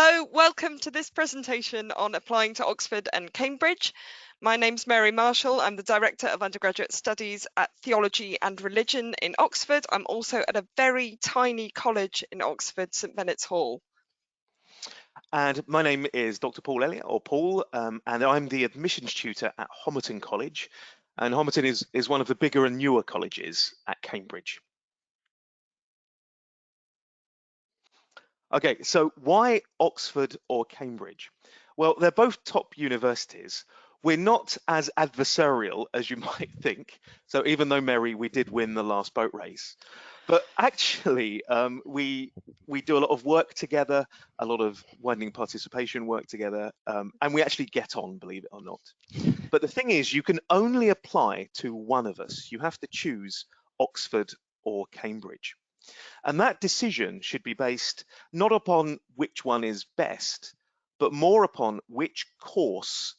Hello, welcome to this presentation on applying to Oxford and Cambridge. My name's Mary Marshall. I'm the Director of Undergraduate Studies at Theology and Religion in Oxford. I'm also at a very tiny college in Oxford, St Benet's Hall. And my name is Dr. Paul Elliott, or Paul, and I'm the admissions tutor at Homerton College. And Homerton is one of the bigger and newer colleges at Cambridge. Okay, so why Oxford or Cambridge? Well, they're both top universities. We're not as adversarial as you might think. So even though, Mary, we did win the last boat race, but actually we do a lot of work together, a lot of widening participation work together, and we actually get on, believe it or not. But the thing is, you can only apply to one of us. You have to choose Oxford or Cambridge. And that decision should be based not upon which one is best, but more upon which course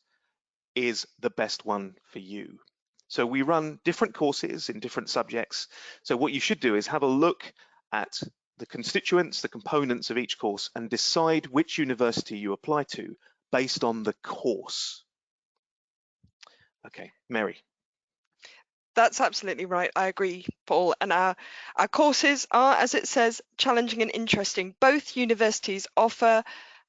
is the best one for you. So we run different courses in different subjects. So what you should do is have a look at the constituents, the components of each course, and decide which university you apply to based on the course. Okay, Mary. That's absolutely right. I agree, Paul. And our courses are, as it says, challenging and interesting. Both universities offer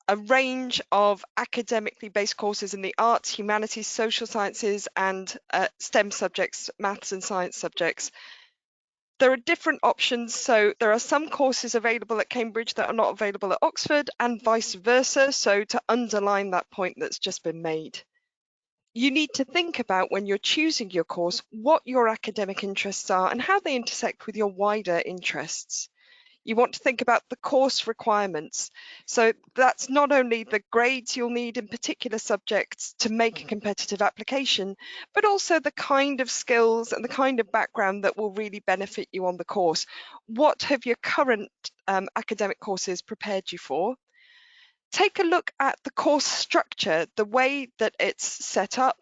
a range of academically based courses in the arts, humanities, social sciences, and STEM subjects, maths and science subjects. There are different options. So there are some courses available at Cambridge that are not available at Oxford, and vice versa. So to underline that point that's just been made. You need to think about, when you're choosing your course, what your academic interests are and how they intersect with your wider interests. You want to think about the course requirements. So that's not only the grades you'll need in particular subjects to make a competitive application, but also the kind of skills and the kind of background that will really benefit you on the course. What have your current academic courses prepared you for? Take a look at the course structure, the way that it's set up,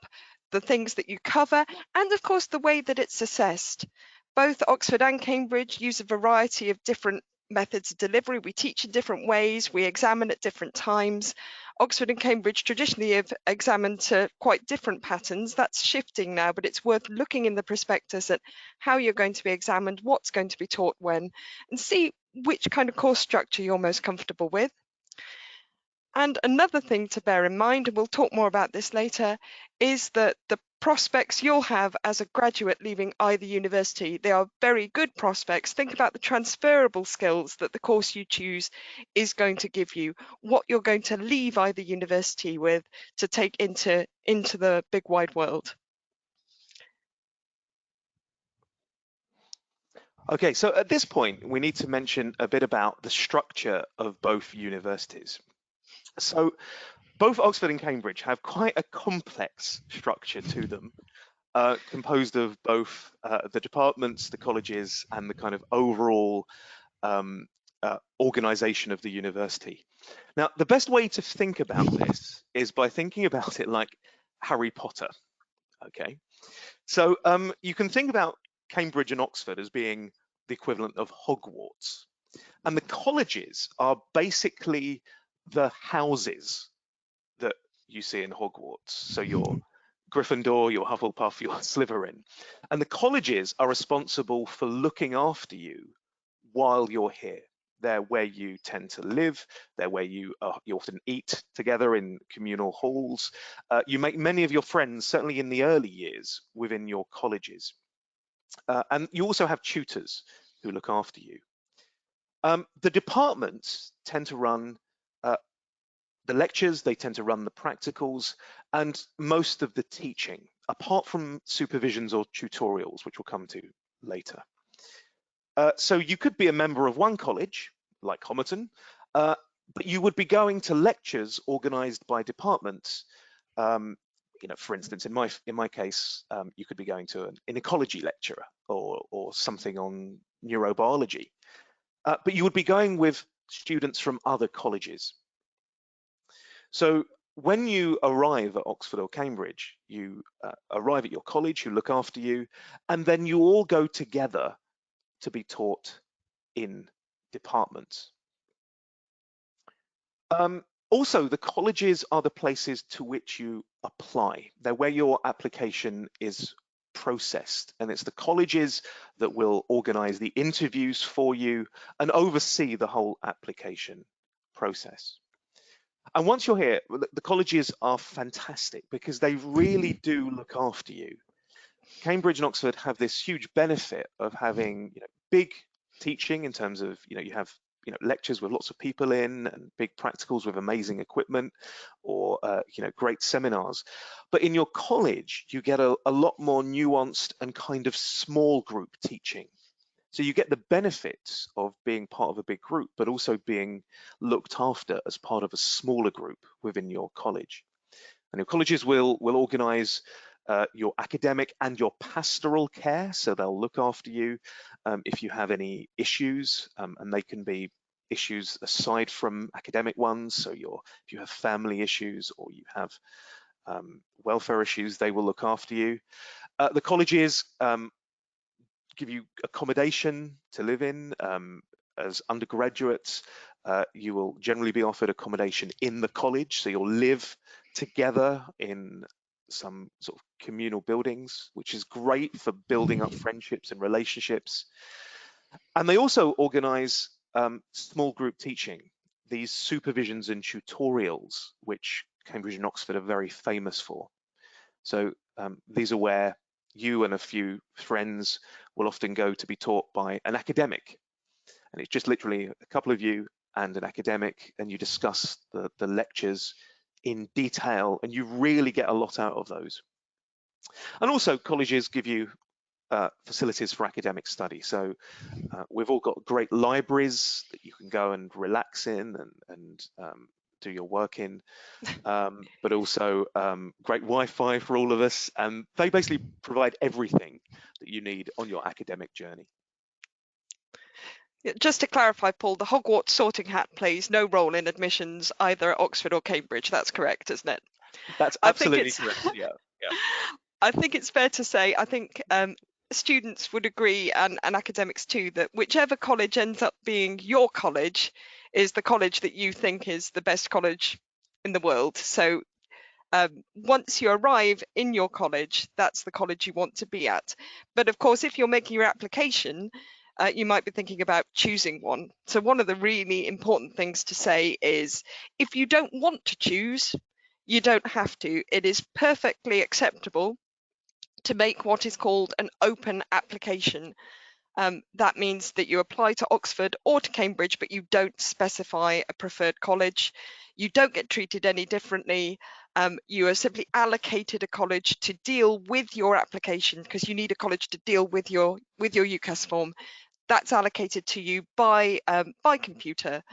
the things that you cover, and of course the way that it's assessed. Both Oxford and Cambridge use a variety of different methods of delivery. We teach in different ways, we examine at different times. Oxford and Cambridge traditionally have examined to quite different patterns. That's shifting now, but it's worth looking in the prospectus at how you're going to be examined, what's going to be taught when, and see which kind of course structure you're most comfortable with. And another thing to bear in mind, and we'll talk more about this later, is that the prospects you'll have as a graduate leaving either university, they are very good prospects. Think about the transferable skills that the course you choose is going to give you, what you're going to leave either university with to take into the big wide world. Okay, so at this point, we need to mention a bit about the structure of both universities. So both Oxford and Cambridge have quite a complex structure to them, composed of both the departments, the colleges, and the kind of overall organization of the university. Now, the best way to think about this is by thinking about it like Harry Potter, okay? So you can think about Cambridge and Oxford as being the equivalent of Hogwarts. And the colleges are basically the houses that you see in Hogwarts. So your Gryffindor, your Hufflepuff, your Slytherin. And the colleges are responsible for looking after you while you're here. They're where you tend to live. They're where you often eat together in communal halls. You make many of your friends, certainly in the early years, within your colleges. And you also have tutors who look after you. The departments tend to run the lectures, they tend to run the practicals, and most of the teaching, apart from supervisions or tutorials, which we'll come to later. So you could be a member of one college, like Homerton, but you would be going to lectures organized by departments. You know, for instance, in my case, you could be going to an ecology lecturer or something on neurobiology. But you would be going with students from other colleges. So when you arrive at Oxford or Cambridge, you arrive at your college, who look after you, and then you all go together to be taught in departments. Also, the colleges are the places to which you apply. They're where your application is processed, and it's the colleges that will organize the interviews for you and oversee the whole application process. And once you're here, the colleges are fantastic because they really do look after you. Cambridge and Oxford have this huge benefit of having, big teaching in terms of, you have, lectures with lots of people in and big practicals with amazing equipment, or, great seminars. But in your college, you get a lot more nuanced and kind of small group teaching. So you get the benefits of being part of a big group, but also being looked after as part of a smaller group within your college. And your colleges will organise your academic and your pastoral care, so they'll look after you if you have any issues, and they can be issues aside from academic ones. So if you have family issues or you have welfare issues, they will look after you. The colleges give you accommodation to live in. As undergraduates, you will generally be offered accommodation in the college, so you'll live together in some sort of communal buildings, which is great for building up friendships and relationships. And they also organize small group teaching, these supervisions and tutorials, which Cambridge and Oxford are very famous for. So these are where you and a few friends will often go to be taught by an academic. And it's just literally a couple of you and an academic, and you discuss the lectures in detail, and you really get a lot out of those. And also colleges give you facilities for academic study. So we've all got great libraries that you can go and relax in and do your work in, but also great Wi-Fi for all of us. And they basically provide everything that you need on your academic journey. Just to clarify, Paul, the Hogwarts sorting hat plays no role in admissions either at Oxford or Cambridge. That's correct, isn't it? That's I think absolutely it's correct. Yeah. I think it's fair to say, I think students would agree, and academics too, that whichever college ends up being your college is the college that you think is the best college in the world. So once you arrive in your college, that's the college you want to be at. But of course, if you're making your application, you might be thinking about choosing one. So one of the really important things to say is, if you don't want to choose, you don't have to. It is perfectly acceptable to make what is called an open application. That means that you apply to Oxford or to Cambridge, but you don't specify a preferred college. You don't get treated any differently. You are simply allocated a college to deal with your application, because you need a college to deal with your UCAS form. That's allocated to you by computer.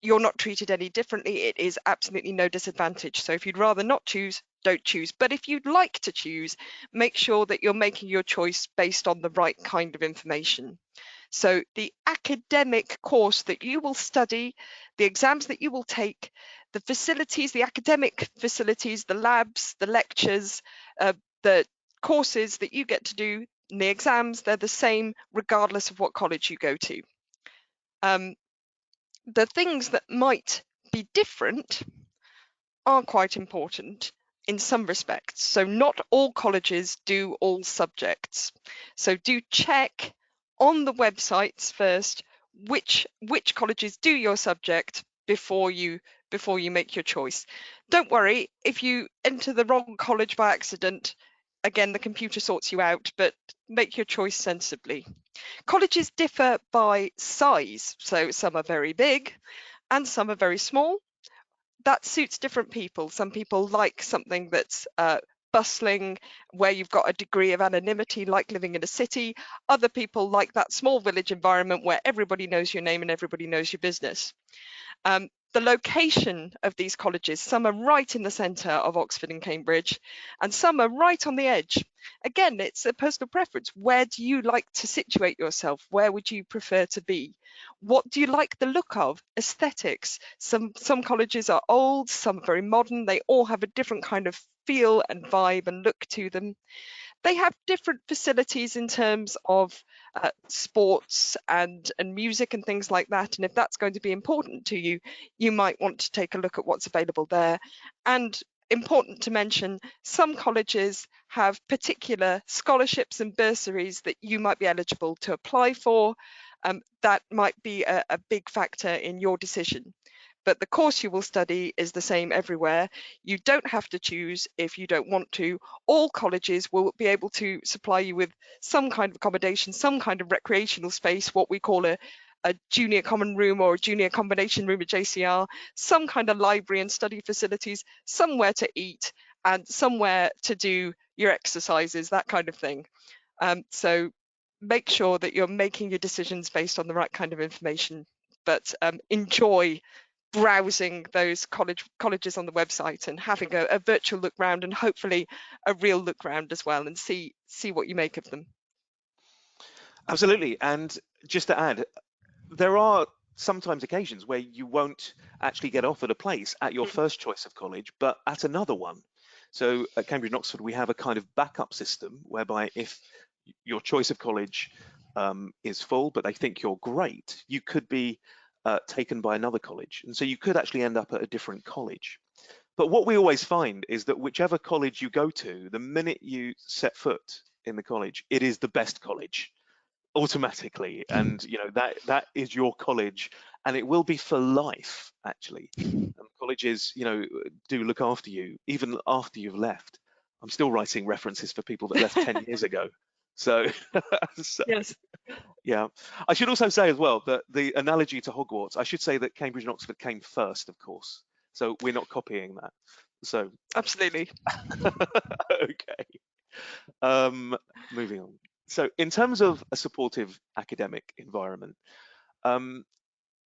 You're not treated any differently. It is absolutely no disadvantage. So if you'd rather not choose, don't choose. But if you'd like to choose, make sure that you're making your choice based on the right kind of information. So the academic course that you will study, the exams that you will take, the facilities, the academic facilities, the labs, the lectures, the courses that you get to do, and the exams, they're the same regardless of what college you go to. The things that might be different are quite important in some respects. So not all colleges do all subjects. So do check on the websites first which colleges do your subject before you make your choice. Don't worry if you enter the wrong college by accident. Again, the computer sorts you out, but make your choice sensibly. Colleges differ by size, so some are very big and some are very small. That suits different people. Some people like something that's bustling, where you've got a degree of anonymity, like living in a city. Other people like that small village environment where everybody knows your name and everybody knows your business. The location of these colleges, some are right in the centre of Oxford and Cambridge, and some are right on the edge. Again, it's a personal preference. Where do you like to situate yourself? Where would you prefer to be? What do you like the look of? Aesthetics. Some colleges are old, some are very modern. They all have a different kind of feel and vibe and look to them. they have different facilities in terms of sports and music and things like that. And if that's going to be important to you, you might want to take a look at what's available there. And important to mention, some colleges have particular scholarships and bursaries that you might be eligible to apply for. That might be a big factor in your decision. But the course you will study is the same everywhere. You don't have to choose if you don't want to. All colleges will be able to supply you with some kind of accommodation, some kind of recreational space, what we call a junior common room or a junior combination room at JCR, some kind of library and study facilities, somewhere to eat, and somewhere to do your exercises, that kind of thing. So make sure that you're making your decisions based on the right kind of information, but enjoy browsing those colleges on the website and having a virtual look round and hopefully a real look round as well, and see what you make of them. Absolutely. And just to add, there are sometimes occasions where you won't actually get offered a place at your first choice of college, but at another one. So at Cambridge and Oxford, we have a kind of backup system whereby if your choice of college is full, but they think you're great, you could be taken by another college. And so you could actually end up at a different college. But what we always find is that whichever college you go to, the minute you set foot in the college, it is the best college automatically, and that is your college, and it will be for life actually. Colleges do look after you even after you've left. I'm still writing references for people that left 10 years ago, so, so Yes, yeah. I should also say as well that the analogy to Hogwarts, I should say that Cambridge and Oxford came first, of course, so we're not copying that. So absolutely. okay. Moving on. So in terms of a supportive academic environment, um,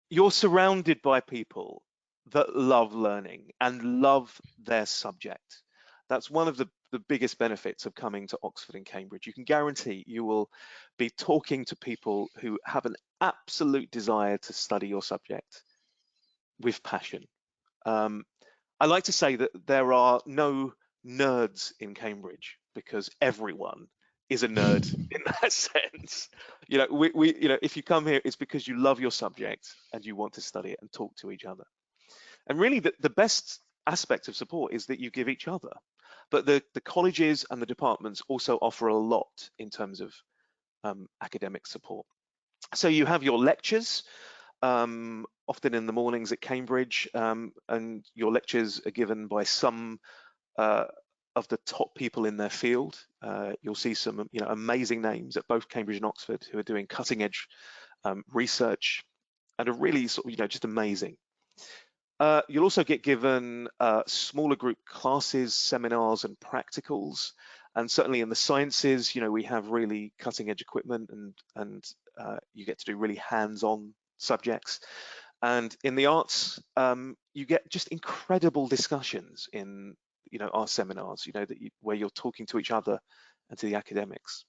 you're surrounded by people that love learning and love their subject. That's one of the biggest benefits of coming to Oxford and Cambridge. You can guarantee you will be talking to people who have an absolute desire to study your subject with passion. Um, I like to say that there are no nerds in Cambridge because everyone is a nerd in that sense. If you come here, it's because you love your subject and you want to study it and talk to each other. And really, the best aspect of support is that you give each other. But the colleges and the departments also offer a lot in terms of academic support. So you have your lectures, often in the mornings at Cambridge, and your lectures are given by some uh, of the top people in their field. You'll see some amazing names at both Cambridge and Oxford who are doing cutting edge research and are really just amazing. You'll also get given smaller group classes, seminars and practicals. And certainly in the sciences, we have really cutting edge equipment, and you get to do really hands-on subjects. And in the arts, you get just incredible discussions in our seminars, where you're talking to each other and to the academics.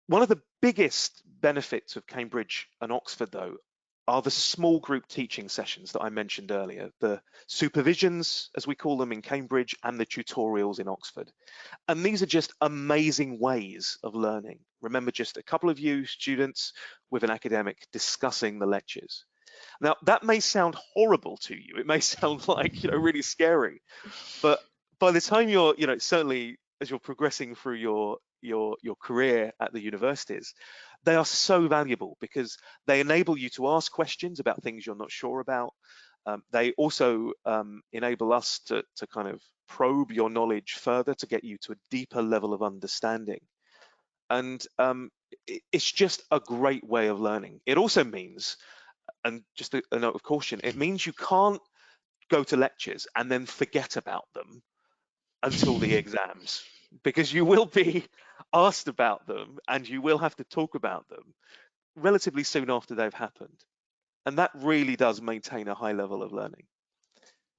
One of the biggest benefits of Cambridge and Oxford, though, are the small group teaching sessions that I mentioned earlier, the supervisions, as we call them in Cambridge, and the tutorials in Oxford. And these are just amazing ways of learning. Remember, just a couple of you students with an academic discussing the lectures. Now, that may sound horrible to you. It may sound like, really scary, but by the time you're, certainly as you're progressing through your career at the universities, they are so valuable because they enable you to ask questions about things you're not sure about. They also enable us to kind of probe your knowledge further to get you to a deeper level of understanding. And it's just a great way of learning. It also means, and just a note of caution, it means you can't go to lectures and then forget about them until the exams, because you will be asked about them and you will have to talk about them relatively soon after they've happened. And that really does maintain a high level of learning.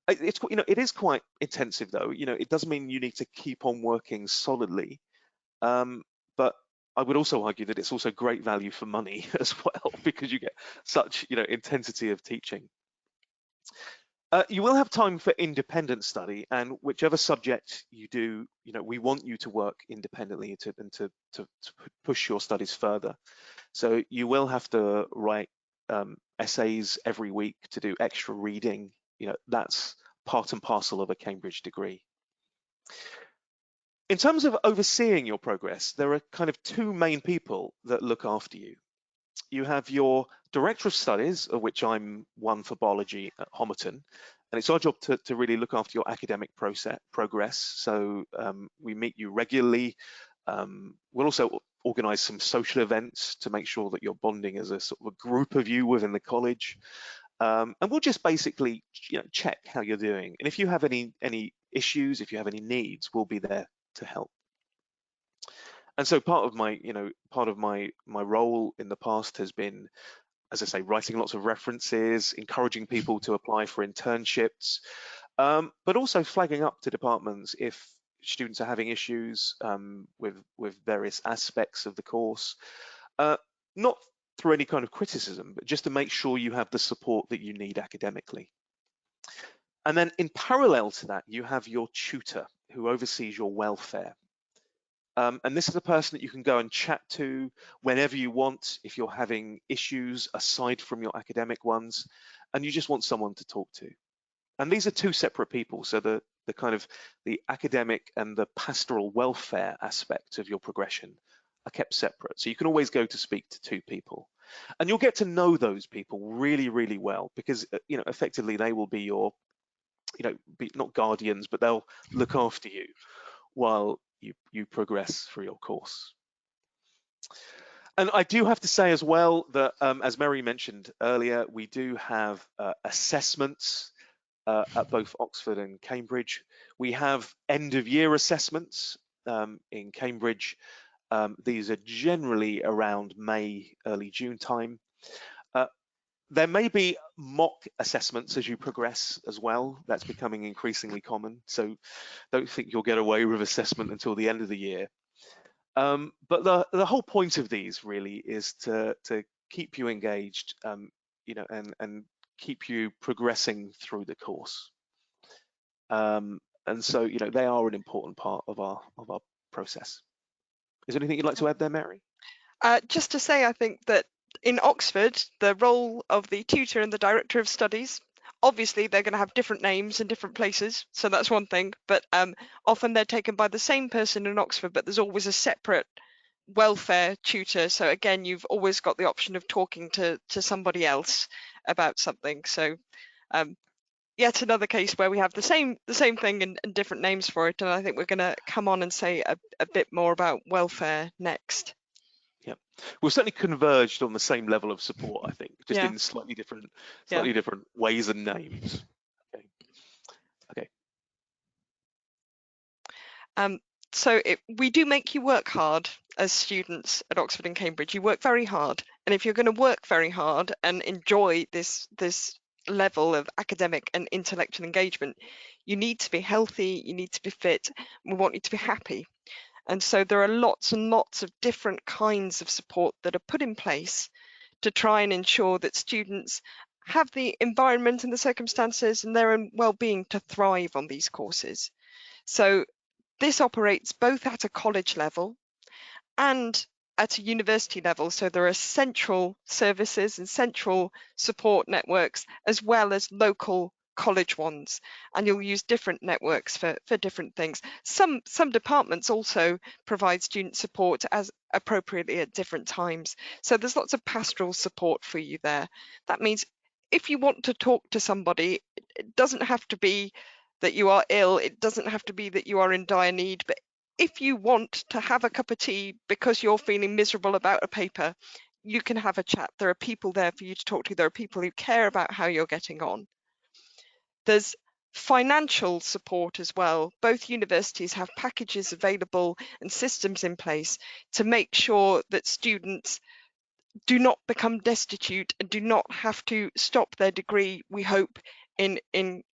It is quite intensive though. It does mean you need to keep on working solidly. But I would also argue that it's also great value for money as well, because you get such, intensity of teaching. You will have time for independent study, and whichever subject you do, we want you to work independently to push your studies further. So you will have to write essays every week to do extra reading. That's part and parcel of a Cambridge degree. In terms of overseeing your progress, there are kind of two main people that look after you. You have your Director of Studies, of which I'm one for biology at Homerton, and it's our job to really look after your academic progress. So we meet you regularly. We'll also organise some social events to make sure that you're bonding as a sort of a group of you within the college. And we'll just basically check how you're doing. And if you have any issues, if you have any needs, we'll be there to help. And so part of my role in the past has been, as I say, writing lots of references, encouraging people to apply for internships, but also flagging up to departments if students are having issues with various aspects of the course, not through any kind of criticism, but just to make sure you have the support that you need academically. And then in parallel to that, you have your tutor who oversees your welfare. And this is a person that you can go and chat to whenever you want if you're having issues aside from your academic ones, and you just want someone to talk to. And these are two separate people. So the kind of the academic and the pastoral welfare aspect of your progression are kept separate. So you can always go to speak to two people, and you'll get to know those people really, really well, because effectively they will be your, not guardians, but they'll look after you while you progress through your course. And I do have to say as well that, as Mary mentioned earlier, we do have assessments at both Oxford and Cambridge. We have end of year assessments in Cambridge. These are generally around May, early June time. There may be mock assessments as you progress as well. That's becoming increasingly common. So don't think you'll get away with assessment until the end of the year. But the whole point of these really is to keep you engaged, and keep you progressing through the course. And so they are an important part of our process. Is there anything you'd like to add there, Mary? Just to say, I think that in Oxford, the role of the tutor and the director of studies, obviously they're going to have different names in different places, so that's one thing, but often they're taken by the same person in Oxford, but there's always a separate welfare tutor. So again, you've always got the option of talking to somebody else about something. So yet another case where we have the same thing and different names for it. And I think we're going to come on and say a bit more about welfare next. Yeah, we've certainly converged on the same level of support, I think, just Yeah. in slightly different Yeah. ways and names. Okay. So we do make you work hard as students at Oxford and Cambridge. You work very hard, and if you're going to work very hard and enjoy this level of academic and intellectual engagement, you need to be healthy, you need to be fit, we want you to be happy. And so there are lots and lots of different kinds of support that are put in place to try and ensure that students have the environment and the circumstances and their own well-being to thrive on these courses. So this operates both at a college level and at a university level. So there are central services and central support networks, as well as local college ones, and you'll use different networks for different things. Some departments also provide student support as appropriately at different times. So there's lots of pastoral support for you there. That means if you want to talk to somebody, it doesn't have to be that you are ill, it doesn't have to be that you are in dire need, but if you want to have a cup of tea because you're feeling miserable about a paper, you can have a chat. There are people there for you to talk to. There are people who care about how you're getting on. There's financial support as well. Both universities have packages available and systems in place to make sure that students do not become destitute and do not have to stop their degree, we hope, in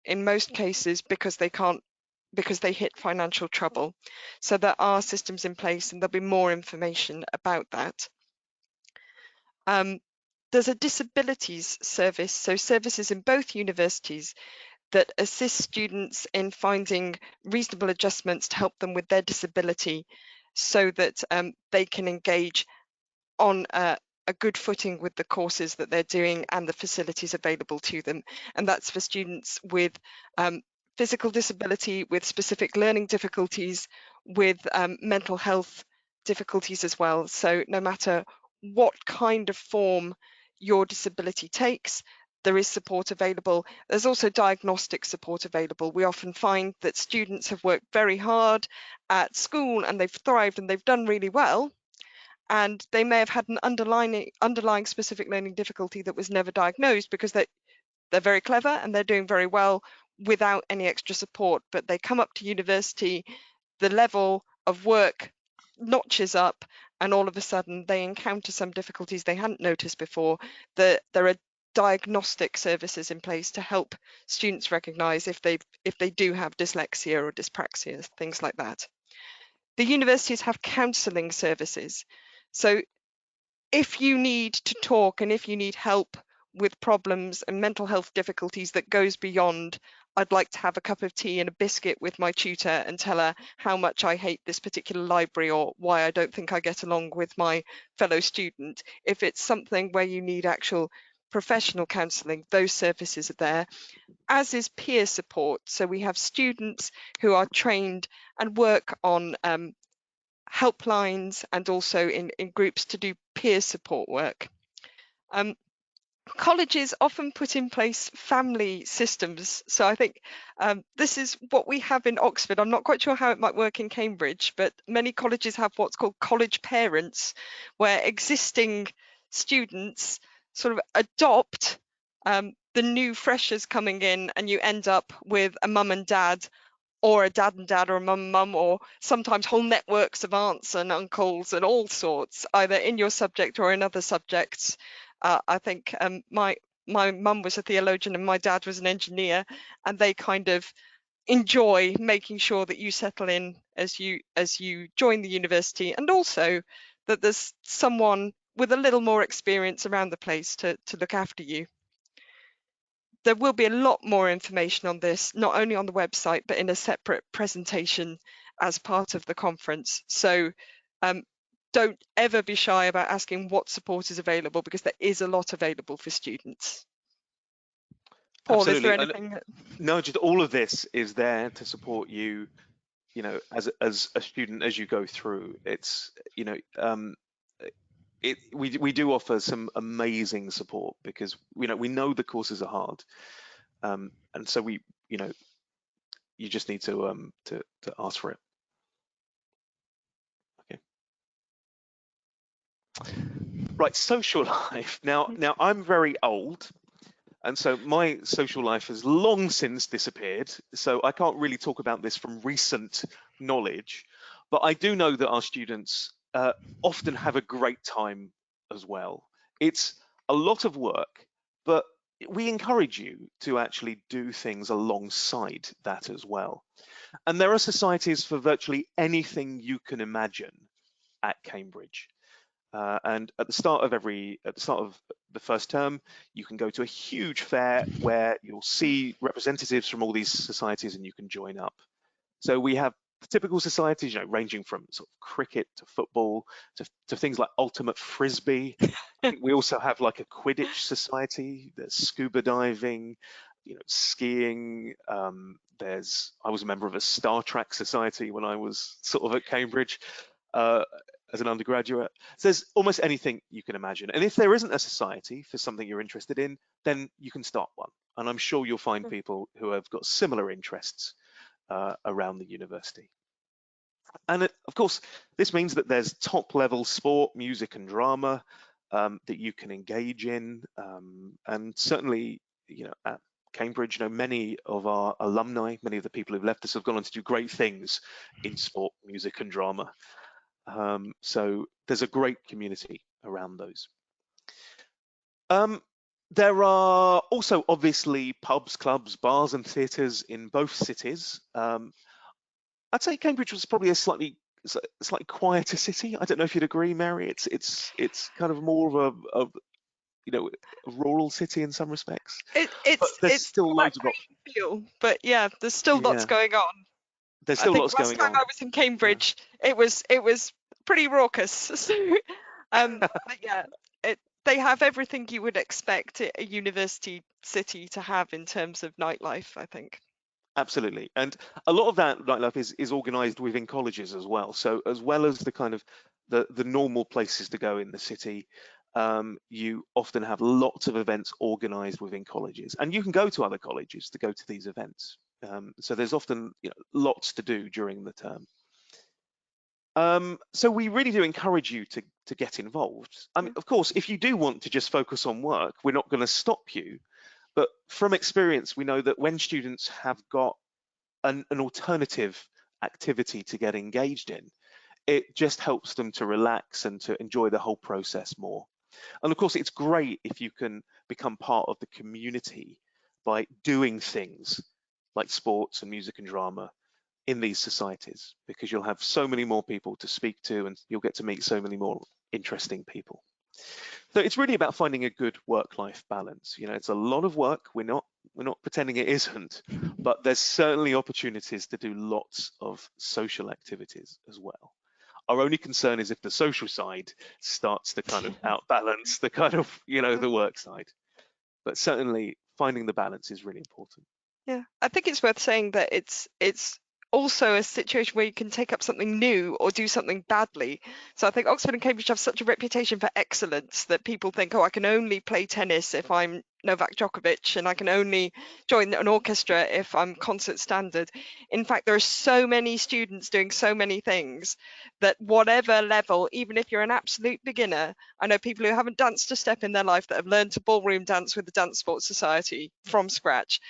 most cases because they hit financial trouble. So there are systems in place, and there'll be more information about that. There's a disabilities service, so services in both universities that assist students in finding reasonable adjustments to help them with their disability so that they can engage on a good footing with the courses that they're doing and the facilities available to them. And that's for students with physical disability, with specific learning difficulties, with mental health difficulties as well. So no matter what kind of form your disability takes, there is support available. There's also diagnostic support available. We often find that students have worked very hard at school and they've thrived and they've done really well, and they may have had an underlying specific learning difficulty that was never diagnosed because they're very clever and they're doing very well without any extra support. But they come up to university, the level of work notches up, and all of a sudden they encounter some difficulties they hadn't noticed before. There are diagnostic services in place to help students recognise if they do have dyslexia or dyspraxia, things like that. The universities have counselling services. So if you need to talk and if you need help with problems and mental health difficulties that goes beyond, I'd like to have a cup of tea and a biscuit with my tutor and tell her how much I hate this particular library or why I don't think I get along with my fellow student. If it's something where you need actual professional counselling, those services are there, as is peer support. So we have students who are trained and work on helplines and also in groups to do peer support work. Colleges often put in place family systems. So I think this is what we have in Oxford. I'm not quite sure how it might work in Cambridge, but many colleges have what's called college parents, where existing students sort of adopt the new freshers coming in, and you end up with a mum and dad, or a dad and dad, or a mum and mum, or sometimes whole networks of aunts and uncles and all sorts, either in your subject or in other subjects. I think my mum was a theologian and my dad was an engineer, and they kind of enjoy making sure that you settle in as you join the university, and also that there's someone with a little more experience around the place to look after you. There will be a lot more information on this, not only on the website, but in a separate presentation as part of the conference. So don't ever be shy about asking what support is available, because there is a lot available for students. Paul, is there Absolutely. And anything? no, just all of this is there to support you, as a student as you go through. It's, we do offer some amazing support because we know the courses are hard, and so you just need to ask for it. Okay. Right, social life. Now I'm very old, and so my social life has long since disappeared. So I can't really talk about this from recent knowledge, but I do know that our students often have a great time as well. It's a lot of work, but we encourage you to actually do things alongside that as well. And there are societies for virtually anything you can imagine at Cambridge. And at the start of the first term, you can go to a huge fair where you'll see representatives from all these societies and you can join up. So we have typical societies, ranging from sort of cricket to football to things like ultimate frisbee. I think we also have like a Quidditch society. There's scuba diving, skiing. I was a member of a Star Trek society when I was sort of at Cambridge. As an undergraduate. So there's almost anything you can imagine. And if there isn't a society for something you're interested in, then you can start one. And I'm sure you'll find people who have got similar interests around the university. And of course, this means that there's top level sport, music and drama that you can engage in. And certainly, at Cambridge, many of our alumni, many of the people who've left us have gone on to do great things in sport, music and drama. So there's a great community around those. There are also obviously pubs, clubs, bars and theatres in both cities. I'd say Cambridge was probably a slightly quieter city. I don't know if you'd agree, Mary. It's kind of more of a rural city in some respects, It, but it's there's it's still got that loads of green feel, but yeah, there's still lots yeah, going on. there's I still think lots last going time on. I was in Yeah. Cambridge, it was pretty raucous. So, but yeah, they have everything you would expect a university city to have in terms of nightlife, I think. Absolutely. And a lot of that nightlife is organized within colleges as well. So as well as the kind of the normal places to go in the city, you often have lots of events organized within colleges, and you can go to other colleges to go to these events. So there's often lots to do during the term. So we really do encourage you to get involved. I mean, Yeah. of course, if you do want to just focus on work, we're not going to stop you. But from experience, we know that when students have got an alternative activity to get engaged in, it just helps them to relax and to enjoy the whole process more. And of course, it's great if you can become part of the community by doing things like sports and music and drama in these societies, because you'll have so many more people to speak to and you'll get to meet so many more interesting people. So it's really about finding a good work-life balance. It's a lot of work. We're not pretending it isn't, but there's certainly opportunities to do lots of social activities as well. Our only concern is if the social side starts to kind of outbalance the kind of, the work side. But certainly finding the balance is really important. Yeah, I think it's worth saying that it's also a situation where you can take up something new or do something badly. So I think Oxford and Cambridge have such a reputation for excellence that people think, oh, I can only play tennis if I'm Novak Djokovic, and I can only join an orchestra if I'm concert standard. In fact, there are so many students doing so many things that whatever level, even if you're an absolute beginner, I know people who haven't danced a step in their life that have learned to ballroom dance with the Dance Sports Society from scratch.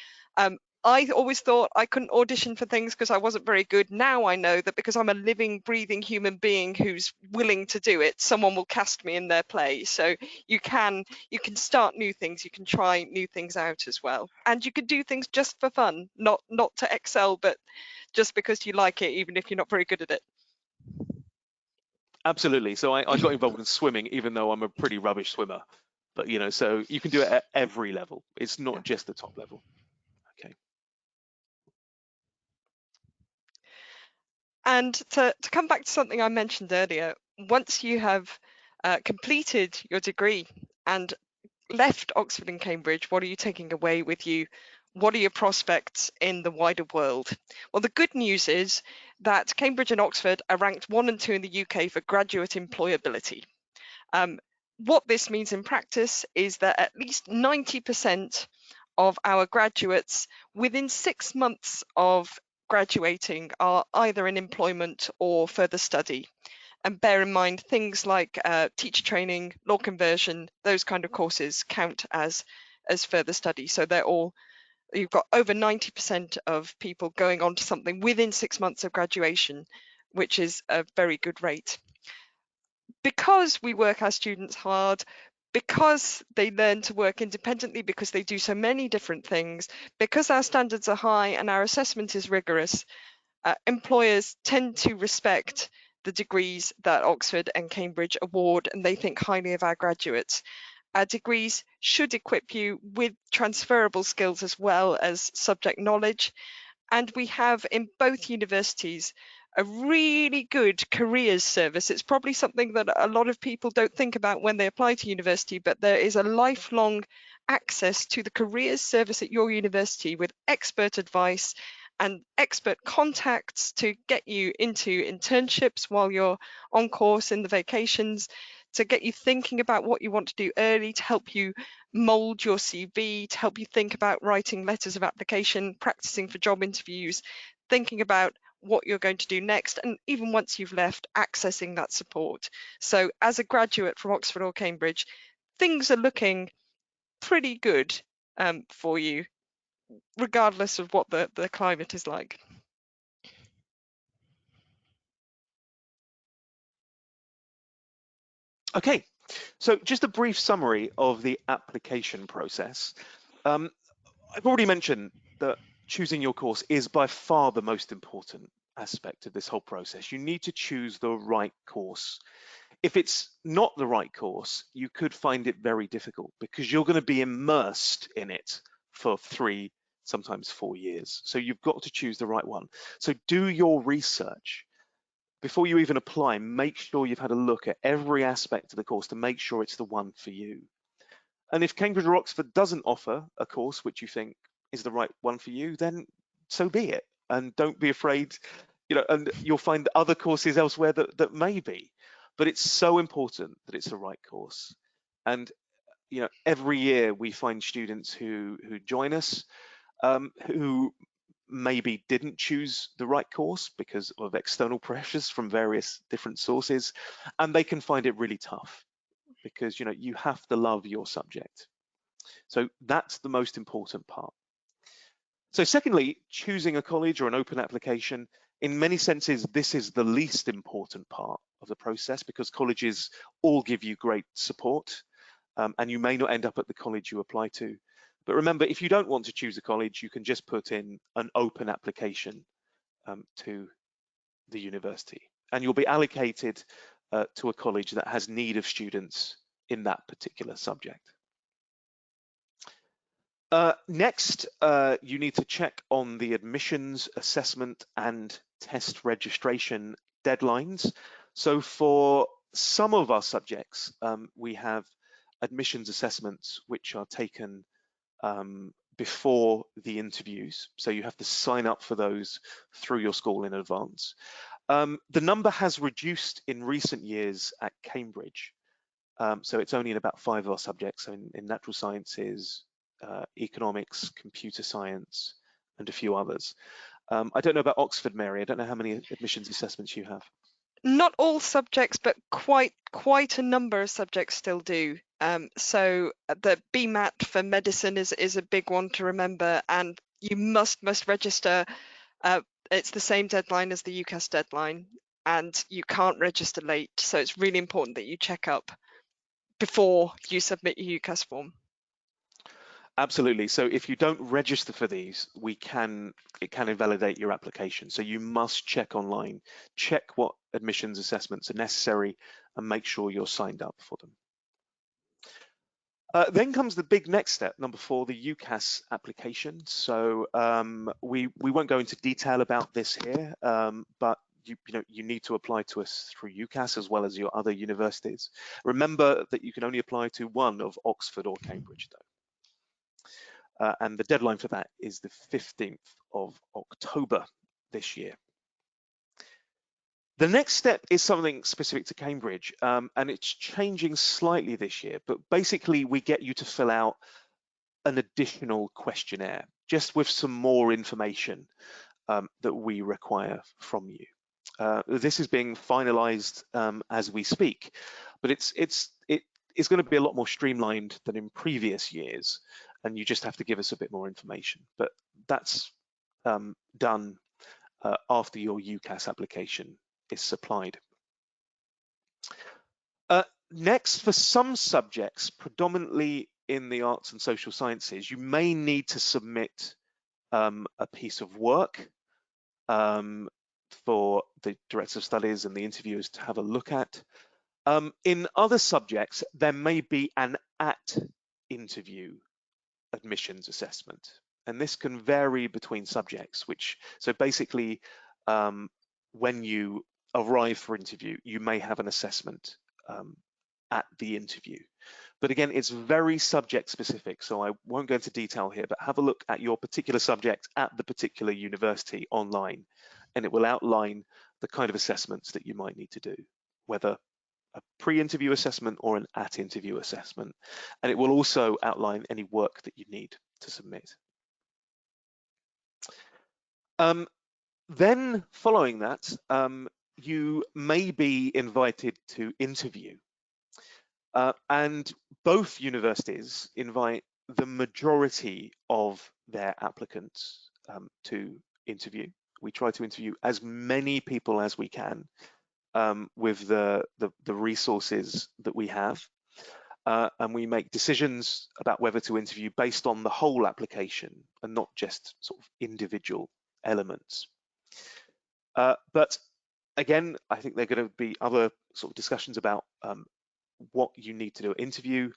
I always thought I couldn't audition for things because I wasn't very good. Now I know that because I'm a living, breathing human being who's willing to do it, someone will cast me in their play. So you can start new things, you can try new things out as well, and you can do things just for fun, not to excel, but just because you like it, even if you're not very good at it. Absolutely. So I got involved in swimming, even though I'm a pretty rubbish swimmer. But so you can do it at every level. It's Yeah. not just the top level. Okay. And to come back to something I mentioned earlier, once you have completed your degree and left Oxford and Cambridge, what are you taking away with you? What are your prospects in the wider world? Well, the good news is that Cambridge and Oxford are ranked 1 and 2 in the UK for graduate employability. Um, what this means in practice is that at least 90% of our graduates within 6 months of graduating are either in employment or further study. And bear in mind things like teacher training, law conversion, those kind of courses count as further study. So you've got over 90% of people going on to something within 6 months of graduation, which is a very good rate. Because we work our students hard, because they learn to work independently, because they do so many different things, because our standards are high and our assessment is rigorous, employers tend to respect the degrees that Oxford and Cambridge award, and they think highly of our graduates. Our degrees should equip you with transferable skills as well as subject knowledge. And we have in both universities a really good careers service. It's probably something that a lot of people don't think about when they apply to university, but there is a lifelong access to the careers service at your university with expert advice and expert contacts to get you into internships while you're on course in the vacations, to get you thinking about what you want to do early, to help you mold your CV, to help you think about writing letters of application, practicing for job interviews, thinking about what you're going to do next, and even once you've left, accessing that support. So as a graduate from Oxford or Cambridge, things are looking pretty good for you, regardless of what the climate is like. Okay. So just a brief summary of the application process. Um, I've already mentioned that choosing your course is by far the most important aspect of this whole process. You need to choose the right course. If it's not the right course, you could find it very difficult because you're going to be immersed in it for 3, sometimes 4 years. So you've got to choose the right one. So do your research. Before you even apply, make sure you've had a look at every aspect of the course to make sure it's the one for you. And if Cambridge or Oxford doesn't offer a course which you think is the right one for you, then so be it. And don't be afraid, and you'll find other courses elsewhere that may be. But it's so important that it's the right course. And every year we find students who join us who maybe didn't choose the right course because of external pressures from various different sources, and they can find it really tough because you have to love your subject. So that's the most important part. So secondly, choosing a college or an open application, in many senses, this is the least important part of the process because colleges all give you great support, and you may not end up at the college you apply to. But remember, if you don't want to choose a college, you can just put in an open application to the university, and you'll be allocated to a college that has need of students in that particular subject. Next, you need to check on the admissions, assessment, and test registration deadlines. So for some of our subjects, we have admissions assessments which are taken before the interviews. So you have to sign up for those through your school in advance. The number has reduced in recent years at Cambridge. So it's only in about 5 of our subjects, so in natural sciences, economics, computer science, and a few others. I don't know about Oxford, Mary. I don't know how many admissions assessments you have. Not all subjects, but quite a number of subjects still do. So the BMAT for medicine is a big one to remember, and you must register. It's the same deadline as the UCAS deadline, and you can't register late. So it's really important that you check up before you submit your UCAS form. Absolutely. So if you don't register for these, it can invalidate your application. So you must check online, check what admissions assessments are necessary, and make sure you're signed up for them. Then comes the big next step, number 4, the UCAS application. So we won't go into detail about this here, but you need to apply to us through UCAS as well as your other universities. Remember that you can only apply to one of Oxford or Cambridge, though. And the deadline for that is the 15th of October this year. The next step is something specific to Cambridge, and it's changing slightly this year, but basically we get you to fill out an additional questionnaire, just with some more information that we require from you. This is being finalized as we speak, but it's going to be a lot more streamlined than in previous years, and you just have to give us a bit more information. But that's done after your UCAS application is supplied. Next, for some subjects, predominantly in the arts and social sciences, you may need to submit a piece of work for the director of studies and the interviewers to have a look at. In other subjects, there may be an at-interview admissions assessment, and this can vary between subjects, so basically when you arrive for interview, you may have an assessment at the interview. But again, it's very subject specific, so I won't go into detail here, but have a look at your particular subject at the particular university online, and it will outline the kind of assessments that you might need to do, whether a pre-interview assessment or an at-interview assessment. And it will also outline any work that you need to submit. Then following that, you may be invited to interview. And both universities invite the majority of their applicants to interview. We try to interview as many people as we can with the resources that we have. And we make decisions about whether to interview based on the whole application and not just sort of individual elements. But again, I think there are going to be other sort of discussions about what you need to do at interview.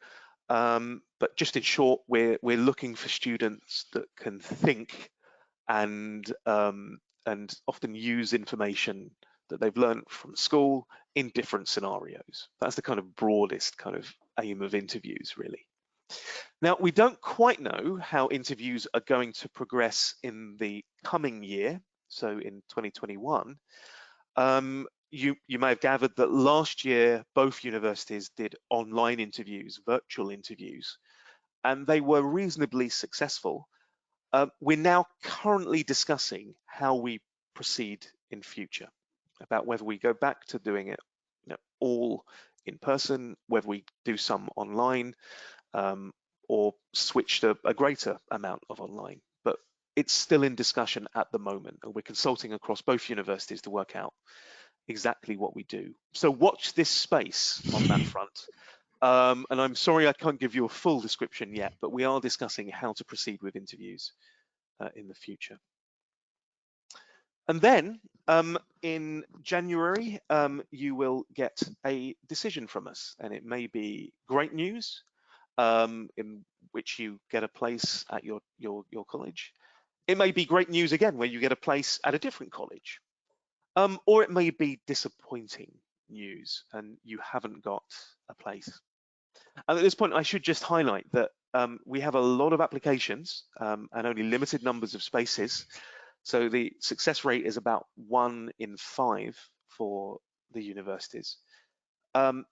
But just in short, we're looking for students that can think and often use information that they've learned from school in different scenarios. That's the kind of broadest kind of aim of interviews, really. Now, we don't quite know how interviews are going to progress in the coming year, so in 2021. You may have gathered that last year both universities did online interviews, virtual interviews, and they were reasonably successful. We're now currently discussing how we proceed in future, about whether we go back to doing it, all in person, whether we do some online, or switch to a greater amount of online. But it's still in discussion at the moment, and we're consulting across both universities to work out exactly what we do. So watch this space on that front. And I'm sorry I can't give you a full description yet, but we are discussing how to proceed with interviews in the future. And then in January, you will get a decision from us, and it may be great news in which you get a place at your college. It may be great news again where you get a place at a different college. Or it may be disappointing news and you haven't got a place. And at this point, I should just highlight that we have a lot of applications and only limited numbers of spaces. So the success rate is about 1 in 5 for the universities. And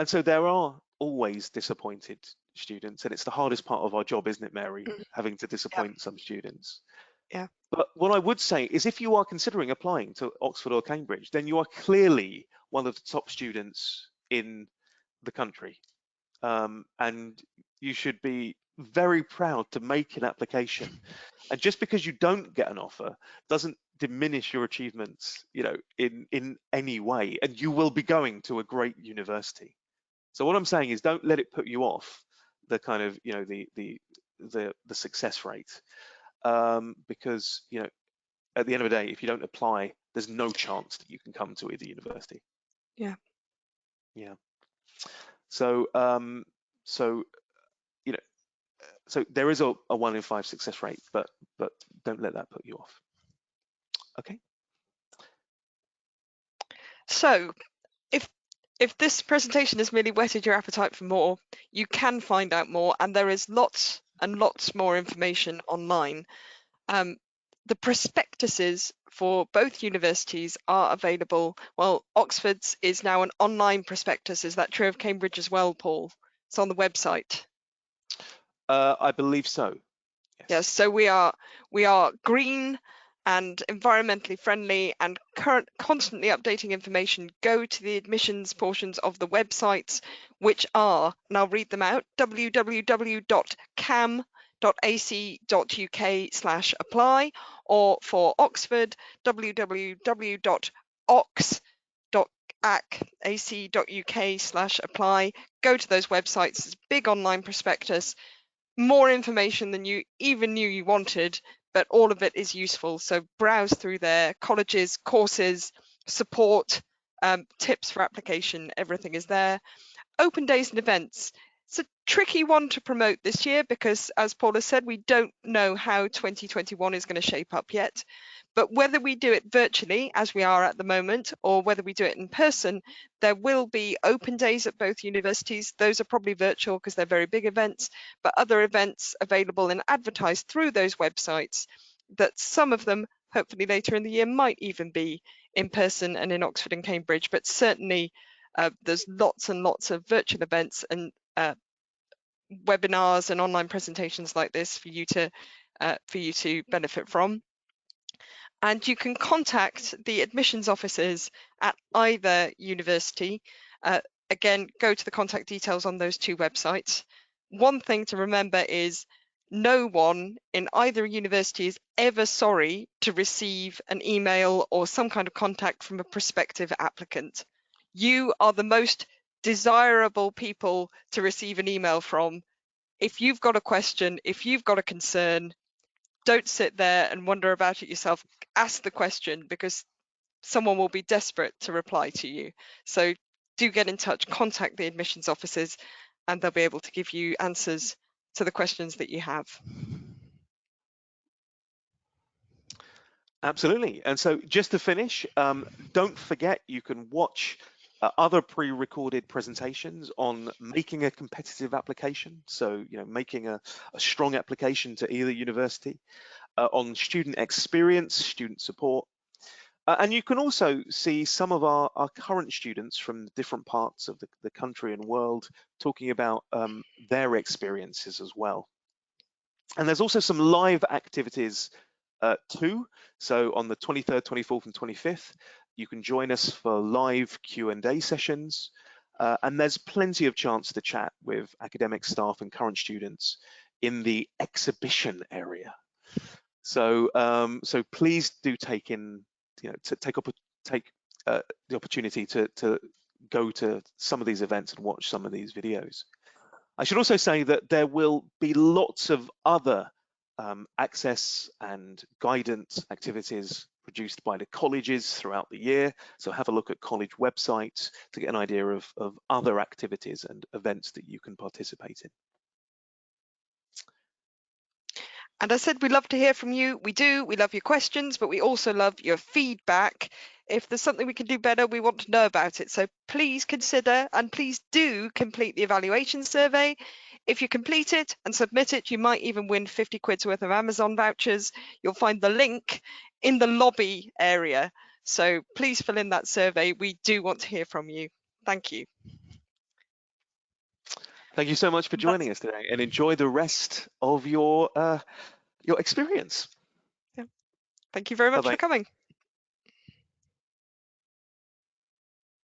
so there are always disappointed students, and it's the hardest part of our job, isn't it, Mary? Having to disappoint some students. Yeah. But what I would say is if you are considering applying to Oxford or Cambridge, then you are clearly one of the top students in the country. And you should be very proud to make an application. And just because you don't get an offer doesn't diminish your achievements, in any way. And you will be going to a great university. So what I'm saying is don't let it put you off the kind of, the success rate. Because at the end of the day, if you don't apply, there's no chance that you can come to either university. Yeah. So so so there is a 1 in 5 success rate, but don't let that put you off. Okay. So if this presentation has really whetted your appetite for more, you can find out more, and there is lots and lots more information online. The prospectuses for both universities are available. Well, Oxford's is now an online prospectus. Is that true of Cambridge as well, Paul? It's on the website. I believe so. Yes, so we are green and environmentally friendly and constantly updating information. Go to the admissions portions of the websites, which are, and I'll read them out, www.cam.ac.uk/apply, or for Oxford, www.ox.ac.uk/apply. Go to those websites. It's a big online prospectus, more information than you even knew you wanted, but all of it is useful. So browse through there, colleges, courses, support, tips for application, everything is there. Open days and events. It's a tricky one to promote this year because, as Paula said, we don't know how 2021 is going to shape up yet. But whether we do it virtually, as we are at the moment, or whether we do it in person, there will be open days at both universities. Those are probably virtual because they're very big events, but other events available and advertised through those websites, that some of them, hopefully later in the year, might even be in person and in Oxford and Cambridge, but certainly there's lots and lots of virtual events and webinars and online presentations like this for you to benefit from. And you can contact the admissions officers at either university. Again, go to the contact details on those two websites. One thing to remember is no one in either university is ever sorry to receive an email or some kind of contact from a prospective applicant. You are the most desirable people to receive an email from. If you've got a question, if you've got a concern, don't sit there and wonder about it yourself. Ask the question, because someone will be desperate to reply to you. So do get in touch, contact the admissions officers, and they'll be able to give you answers to the questions that you have. Absolutely. And so just to finish, don't forget you can watch other pre-recorded presentations on making a competitive application. So, making a strong application to either university, on student experience, student support. And you can also see some of our current students from different parts of the country and world talking about their experiences as well. And there's also some live activities too. So on the 23rd, 24th, and 25th, you can join us for live Q&A sessions. And there's plenty of chance to chat with academic staff and current students in the exhibition area. So, so please do take in, take the opportunity to go to some of these events and watch some of these videos. I should also say that there will be lots of other access and guidance activities produced by the colleges throughout the year. So have a look at college websites to get an idea of other activities and events that you can participate in. And I said we love to hear from you. We do. We love your questions, but we also love your feedback. If there's something we can do better, we want to know about it. So please consider and please do complete the evaluation survey. If you complete it and submit it, you might even win 50 quid's worth of Amazon vouchers. You'll find the link in the lobby area. So please fill in that survey. We do want to hear from you. Thank you. Thank you so much for joining us today, and enjoy the rest of your experience. Yeah. Thank you very much for coming.